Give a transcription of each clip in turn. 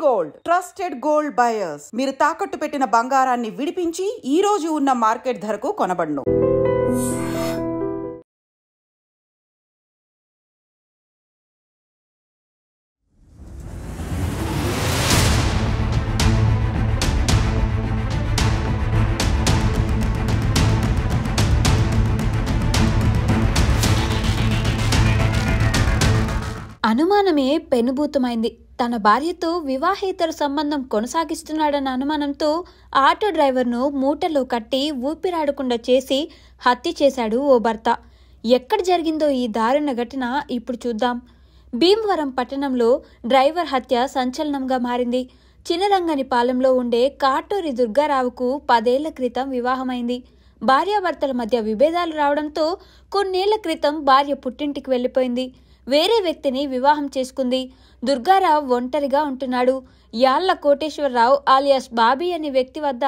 Gold trusted gold buyers. మీరు తాకట్టు పెట్టిన బంగారాన్ని విడిపించి ఈ రోజు ఉన్న మార్కెట్ ధరకు కొనబడును. అనుమానమే పెనుభూతమైంది. తన భార్యతో వివాహేతర సంబంధం కొనసాగిస్తున్నాడన్న అనుమానంతో ఆటో డ్రైవర్ను మూటలో కట్టి ఊపిరాడకుండా చేసి హత్య చేశాడు ఓ భర్త. ఎక్కడ జరిగిందో ఈ దారుణ ఘటన ఇప్పుడు చూద్దాం. భీమవరం పట్టణంలో డ్రైవర్ హత్య సంచలనంగా మారింది. చినరంగనిపాలెంలో ఉండే కాటూరి దుర్గారావుకు 10 ఏళ్ల క్రితం వివాహమైంది. భార్యాభర్తల మధ్య విభేదాలు రావడంతో కొన్నేళ్ల క్రితం భార్య పుట్టింటికి వెళ్లిపోయింది. వేరే వ్యక్తిని వివాహం చేసుకుంది. దుర్గారావు ఒంటరిగా ఉంటున్నాడు. యాళ్ల కోటేశ్వరరావు ఆలియాస్ బాబీ అనే వ్యక్తి వద్ద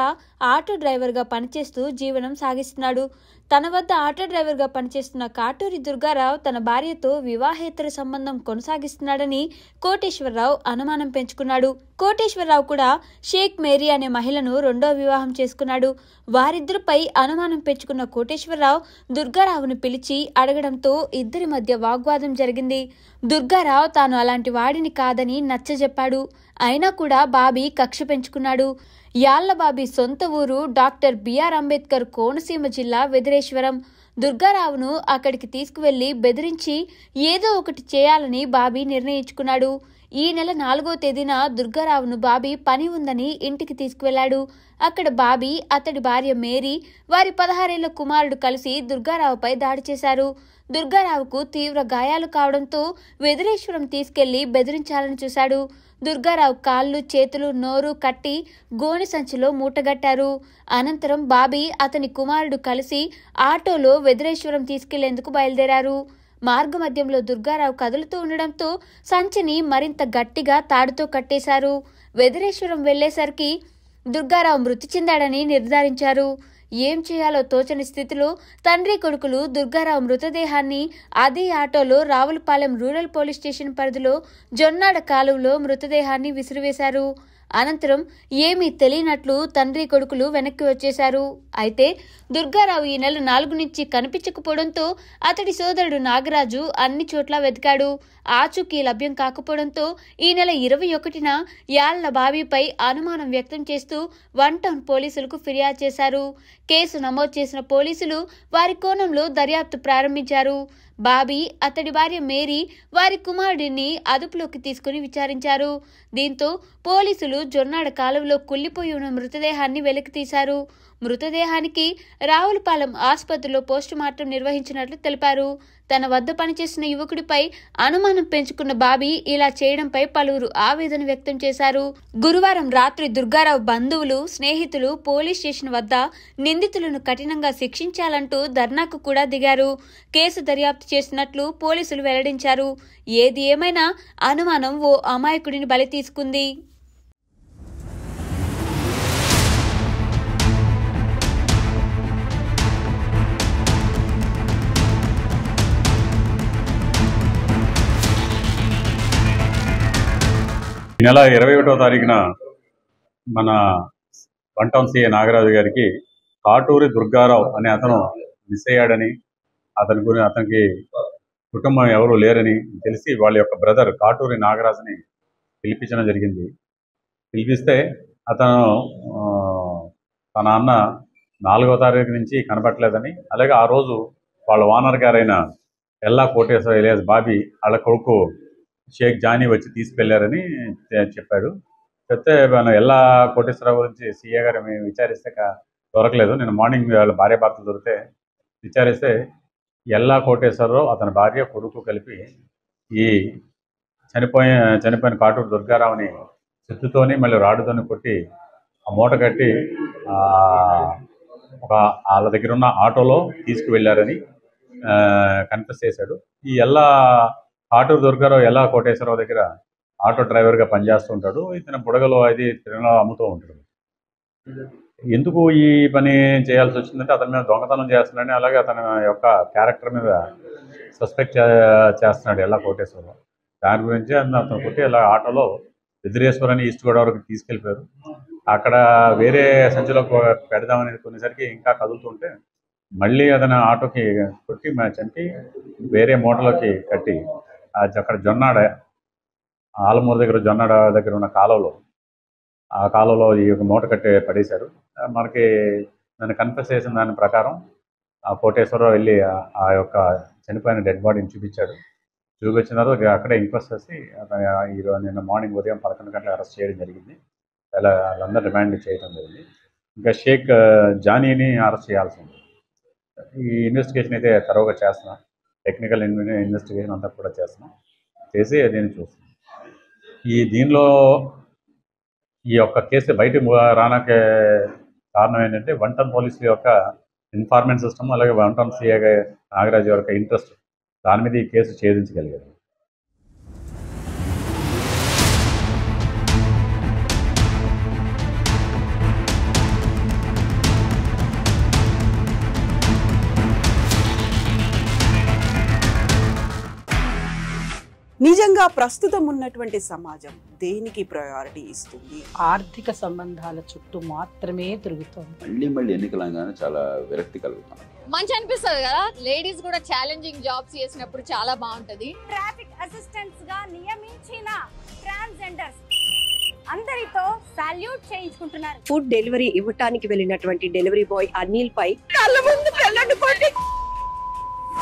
ఆటో డ్రైవర్గా పనిచేస్తూ జీవనం సాగిస్తున్నాడు. తన వద్ద ఆటో డ్రైవర్గా పనిచేస్తున్న కాటూరి దుర్గారావు తన భార్యతో వివాహేతర సంబంధం కొనసాగిస్తున్నాడని కోటేశ్వరరావు అనుమానం పెంచుకున్నాడు. కోటేశ్వరరావు కూడా షేక్ మేరీ అనే మహిళను 2వ వివాహం చేసుకున్నాడు. వారిద్దరిపై అనుమానం పెంచుకున్న కోటేశ్వరరావు దుర్గారావును పిలిచి అడగడంతో ఇద్దరి మధ్య వాగ్వాదం జరిగింది. దుర్గారావు తాను అలాంటి వాడిని కాదని నచ్చజెప్పాడు. అయినా కూడా బాబీ కక్ష పెంచుకున్నాడు. యాళ్ల బాబీ సొంత ఊరు డాక్టర్ బిఆర్ అంబేద్కర్ కోనసీమ జిల్లా వెదిరేశ్వరం. దుర్గారావును అక్కడికి తీసుకువెళ్లి బెదిరించి ఏదో ఒకటి చేయాలని బాబీ నిర్ణయించుకున్నాడు. ఈ నెల 4వ తేదీన దుర్గారావును బాబీ పని ఉందని ఇంటికి తీసుకువెళ్లాడు. అక్కడ బాబీ, అతడి భార్య మేరీ, వారి 16 ఏళ్ల కుమారుడు కలిసి దుర్గారావుపై దాడి చేశారు. దుర్గారావుకు తీవ్ర గాయాలు కావడంతో వెదిరేశ్వరం తీసుకెళ్లి బెదిరించాలని చూశాడు. దుర్గారావు కాళ్ళు, చేతులు, నోరు కట్టి గోనె సంచిలో మూటగట్టారు. అనంతరం బాబీ, అతని కుమారుడు కలిసి ఆటోలో వెదిరేశ్వరం తీసుకెళ్లేందుకు బయలుదేరారు. మార్గమధ్యంలో దుర్గారావు కదులుతూ ఉండడంతో సంచిని మరింత గట్టిగా తాడుతో కట్టేశారు. వెదిరేశ్వరం వెళ్లేసరికి దుర్గారావు మృతి చెందాడని నిర్ధారించారు. ఏం చేయాలో తోచని స్థితిలో తండ్రి కొడుకులు దుర్గారావు మృతదేహాన్ని అదే ఆటోలో రావులపాలెం రూరల్ పోలీస్ స్టేషన్ పరిధిలో జొన్నాడ కాలువలో మృతదేహాన్ని విసిరివేశారు. అనంతరం ఏమీ తెలియనట్లు తండ్రి కొడుకులు వెనక్కి వచ్చేశారు. అయితే దుర్గారావు ఈ నెల 4 నుంచి కనిపించకపోవడంతో అతడి సోదరుడు నాగరాజు అన్ని చోట్ల వెతికాడు. ఆచూకీ లభ్యం కాకపోవడంతో ఈ నెల 21న యాళ్ల బాబీపై అనుమానం వ్యక్తం చేస్తూ 1 టౌన్ పోలీసులకు ఫిర్యాదు చేశారు. కేసు నమోదు చేసిన పోలీసులు వారి కోణంలో దర్యాప్తు ప్రారంభించారు. బాబీ, అతడి భార్య మేరీ, వారి కుమారుడిని అదుపులోకి తీసుకుని విచారించారు. దీంతో పోలీసులు జొన్నాడ కాలువలో కుళ్లిపోయి ఉన్న మృతదేహాన్ని వెలికితీశారు. మృతదేహానికి రావులపాలెం ఆసుపత్రిలో పోస్టుమార్టం నిర్వహించినట్లు తెలిపారు. తన వద్ద పనిచేసిన యువకుడిపై అనుమానం పెంచుకున్న బాబీ ఇలా చేయడంపై పలువురు ఆవేదన వ్యక్తం చేశారు. గురువారం రాత్రి దుర్గారావు బంధువులు, స్నేహితులు పోలీస్ స్టేషన్ వద్ద నిందితులను కఠినంగా శిక్షించాలంటూ ధర్నాకు కూడా దిగారు. కేసు దర్యాప్తు చేసినట్లు పోలీసులు వెల్లడించారు. ఏది ఏమైనా అనుమానం ఓ అమాయకుడిని బలి తీసుకుంది. ఈ నెల 21వ తారీఖున మన 1 టౌన్ సిఐ నాగరాజు గారికి కాటూరి దుర్గారావు అనే అతను మిస్ అయ్యాడని, అతనికి కుటుంబం ఎవరు లేరని తెలిసి వాళ్ళ యొక్క బ్రదర్ కాటూరి నాగరాజుని పిలిపించడం జరిగింది. పిలిపిస్తే అతను తన అన్న 4వ తారీఖు నుంచి కనపట్లేదని, అలాగే ఆ రోజు వాళ్ళ ఓనర్ గారైన ఎల్లా కోటేశ్వర ఎలియాస్ బాబీ వాళ్ళ కొడుకు షేక్ జానీ వచ్చి తీసుకెళ్లారని చెప్పాడు. చెప్తే మన ఎల్లా కోటేశ్వరరావు గురించి సీఏ గారు మేము విచారిస్తే దొరకలేదు. నేను మార్నింగ్ వాళ్ళ భార్య భర్తలు దొరికితే విచారిస్తే ఎల్లా కోటేశ్వరరావు, అతని భార్య, కొడుకు కలిపి ఈ చనిపోయిన కాటూరు దుర్గారావుని చెట్టుతోని మళ్ళీ రాడుతోని కొట్టి ఆ మూట కట్టి వాళ్ళ దగ్గర ఉన్న ఆటోలో తీసుకువెళ్ళారని కన్ఫెస్ చేశాడు. ఈ కాటూరు దుర్గారావు ఎల్లా కోటేశ్వరరావు దగ్గర ఆటో డ్రైవర్గా పనిచేస్తూ ఉంటాడు. ఇతను బుడగలో అది తిరణలో అమ్ముతూ ఉంటాడు. ఎందుకు ఈ పని చేయాల్సి వచ్చిందంటే అతని మీద దొంగతనం చేస్తున్నాడని, అలాగే అతని యొక్క క్యారెక్టర్ మీద సస్పెక్ట్ చేస్తున్నాడు ఎల్లా కోటేశ్వరరావు. దాని గురించి అతను కొట్టి ఇలా ఆటోలో రుద్రేశ్వర్ అని ఈస్ట్ గోదావరికి తీసుకెళ్ళిపోయారు. అక్కడ వేరే సంచిలో పెడదామని కొనేసరికి ఇంకా కదులుతుంటే మళ్ళీ అతను ఆటోకి కొట్టి చంపి వేరే మూటలోకి కట్టి అక్కడ జొన్నాడ ఆలమూరు దగ్గర జొన్నాడ దగ్గర ఉన్న కాలువలో ఆ కాలువలో ఈ యొక్క మూట కట్టి పడేశారు. మనకి నన్ను కన్ఫెస్ చేసిన దాని ప్రకారం ఆ కోటేశ్వరరావు వెళ్ళి ఆ యొక్క చనిపోయిన డెడ్ బాడీని చూపించాడు. చూపించిన తర్వాత అక్కడే ఇంక్వెస్ట్ చేసి ఈరోజు నిన్న మార్నింగ్ ఉదయం 11 గంటలకు అరెస్ట్ చేయడం జరిగింది. వాళ్ళందరూ రిమాండ్ చేయడం జరిగింది. ఇంకా షేక్ జానీని అరెస్ట్ చేయాల్సి ఉంది. ఈ ఇన్వెస్టిగేషన్ అయితే తరోగా చేస్తున్నాం. టెక్నికల్ ఇన్వెస్టిగేషన్ అంతా కూడా చేస్తున్నాం. చేసి దీన్ని చూస్తున్నాం. దీనిలో ఈ యొక్క కేసు బయటకు రానకే కారణం ఏంటంటే 1 టౌన్ పోలీసుల యొక్క ఇన్ఫార్మెంట్ సిస్టమ్, అలాగే 1 టౌన్ సిఐ నాగరాజు యొక్క ఇంట్రెస్ట్, దాని మీద ఈ కేసు ఛేదించగలిగారు. నిజంగా ప్రస్తుతం ఉన్నటువంటి సమాజం దేనికి ప్రయారిటీ ఇస్తుంది? ఆర్థిక సంబంధాల చుట్టూ మాత్రమే తిరుగుతోంది. మళ్ళీ ఎన్నికలంగానే చాలా విరక్తి కలుగుతాం. మంచి అనిపిస్తుంది కదా, లేడీస్ కూడా ఛాలెంజింగ్ జాబ్స్ చేసినప్పుడు చాలా బాగుంటది. ట్రాఫిక్ అసిస్టెంట్స్ గా నియమించిన ట్రాన్స్జెండర్స్ అందరితో సాల్యూట్ చేయించుకుంటున్నారు. ఫుడ్ డెలివరీ ఇవ్వటానికి వెళ్ళినటువంటి డెలివరీ బాయ్ అనిల్ పై కళ్ళ ముందు